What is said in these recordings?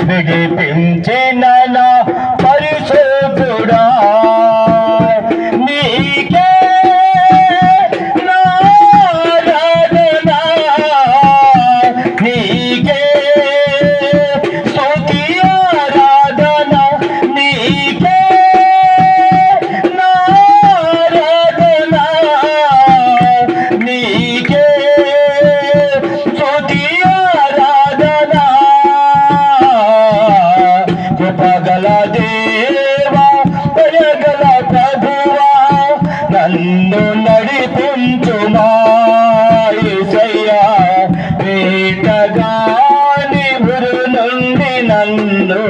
విడిపించిన నా పరిశుద్ధుడా నీకే నారాధన నీకే స్తుతి ఆరాధన నీకే నారాధన నీకే స్తుతి ఆరాధన కృపగల దేవా దయగల ప్రభువా నన్ను నడిపించుమా యేసయ్యా వేటగాని ఉరి నుండి నన్ను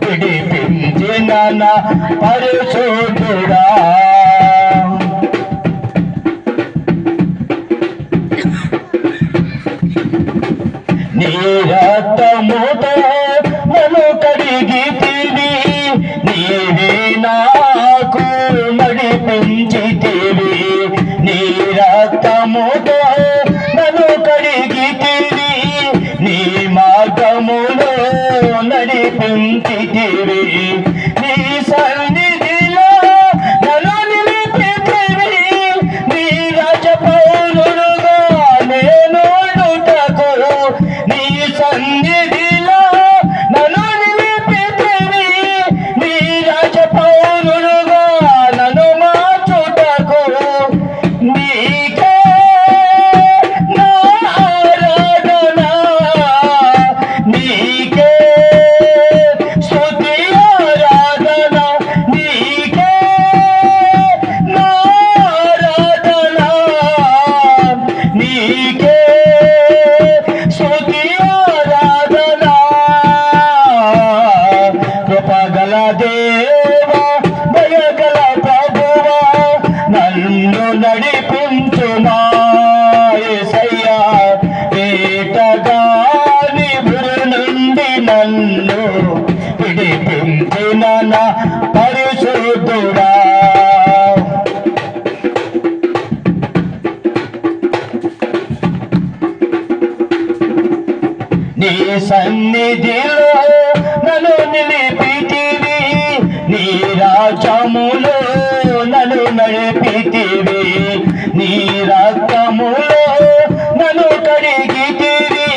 విడిపించిన నా పరిశుద్ధుడా నీ రక్తముతో నన్ను కడిగితివి నీవే నాకు నడిపించితివి నీ రక్తముతో నన్ను కడిగితివి నీ మార్గములో నడిపించితివి నీ సన్నిధిలో నన్ను నిలిపితివి నీ రాజపౌరుడుగా నేను నీ సన్నిధిలో నన్ను నిలిపితివి నీ రాజపౌరుడుగా నన్ను మార్చుటకు నీకే నా ఆరాధన నీకే స్తుతి ఆరాధన నీకే నా ఆరాధన నీకే స్తుతి ఆరాధన కృపగల దేవా దయగల ప్రభువా నన్ను నడిపించుమా యేసయ్యా వేటగాని ఉరి నుండి నన్ను విడిపించిన నా పరిశుద్ధుడా నీ సన్నిధిలో నన్ను నిలిపితివి నీ రాజ్యములో నన్ను నడిపితివి నీ రక్తములో నన్ను కడిగితివి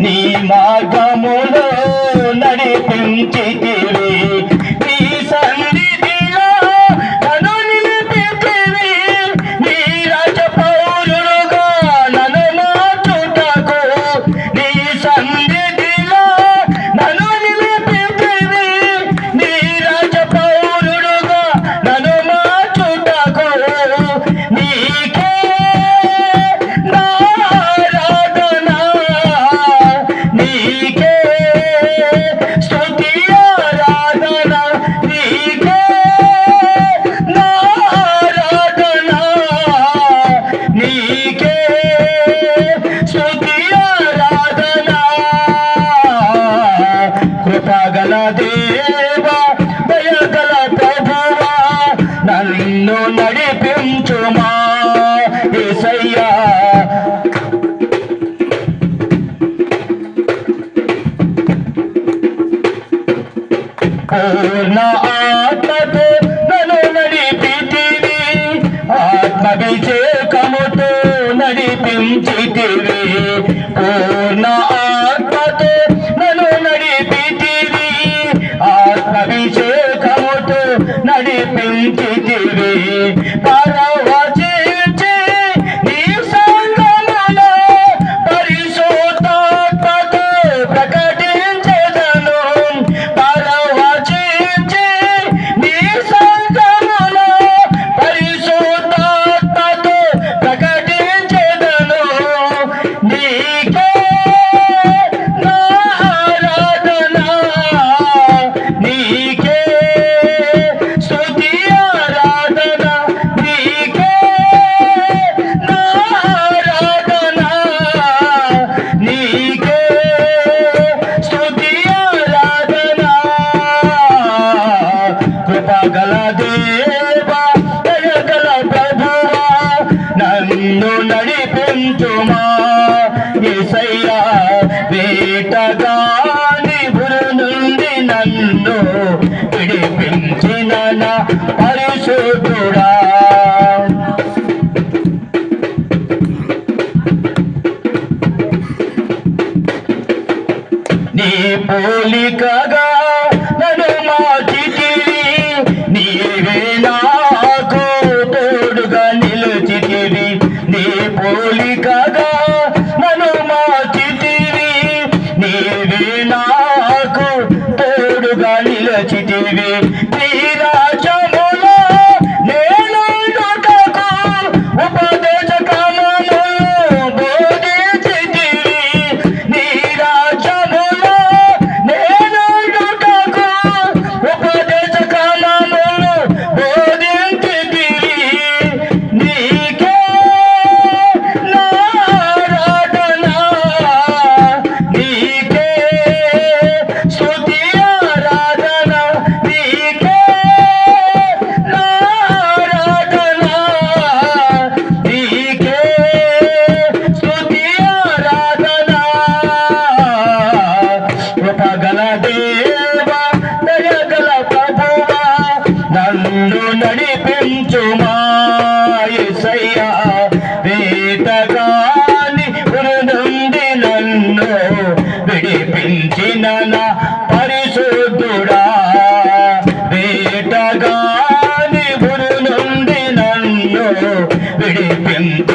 నీ మార్గములో నడిపించితివి నీ సన్నిధిలో నన్ను నిలిపితివి నీ రాజపౌరుడుగా నన్ను మార్చుటకు నీ సన్నిధిలో నన్ను నిలిపితివి నీ రాజపౌరుడుగా నన్ను మార్చుటకు నీకే నా ఆరాధన నీకే స్తుతి ఆరాధన నీకే నా ఆరాధన నీకే స్తుతి ఆరాధన కృపగల దేవా దయగల ప్రభువా నన్ను నడిపించుమా యేసయ్యా పూర్ణ ఆత్మతో నన్ను నడిపితివి ఆత్మాభిషేకముతో నడిపించితివి పూర్ణ ఆత్మతో నన్ను నడిపితివి ఆత్మాభిషేకముతో నడిపించితివి పరవశించి నీ సంగములో పరిశుద్ధాత్మతో ప్రకటించెదను పరవశించి నీ సంగములో పరిశుద్ధాత్మతో ప్రకటించెదను నీకే నా ఆరాధన నీకే స్తుతి ఆరాధన నీకే నా ఆరాధన నీకే స్తుతి ఆరాధన కృపగల దేవా దయగల ప్రభువా నన్ను నడిపించుమా యేసయ్యా వేటగాని ఉరి నుండి నన్ను విడిపించిన నా పరిశుద్ధుడా. నీ పోలికగా నన్ను మార్చితివి, నీవే నాకు తోడుగా నిలిచితివి. నీ పోలికగా నన్ను మార్చితివి, నీవే నాకు తోడుగా నిలిచితివి. నీ రాజ్యములో నేనుండుటకు ఉపదేశక్రమములు బోధించితివి. నీ రాజ్యములో నేనుండుటకు ఉపదేశక్రమములు బోధించితివి. నీకే నా ఆరాధన, నీకే స్తుతి ఆరాధన, నీకే నా ఆరాధన, నీకే స్తుతి ఆరాధన. కృపగల దేవా, దయగల ప్రభువా, నన్ను నడిపించుమా యేసయ్యా. వేటగాని ఉరి నుండి నన్ను విడిపించిన నా పరిశుద్ధుడా. వేటగాని ఉరి నుండి నన్ను విడిపించిన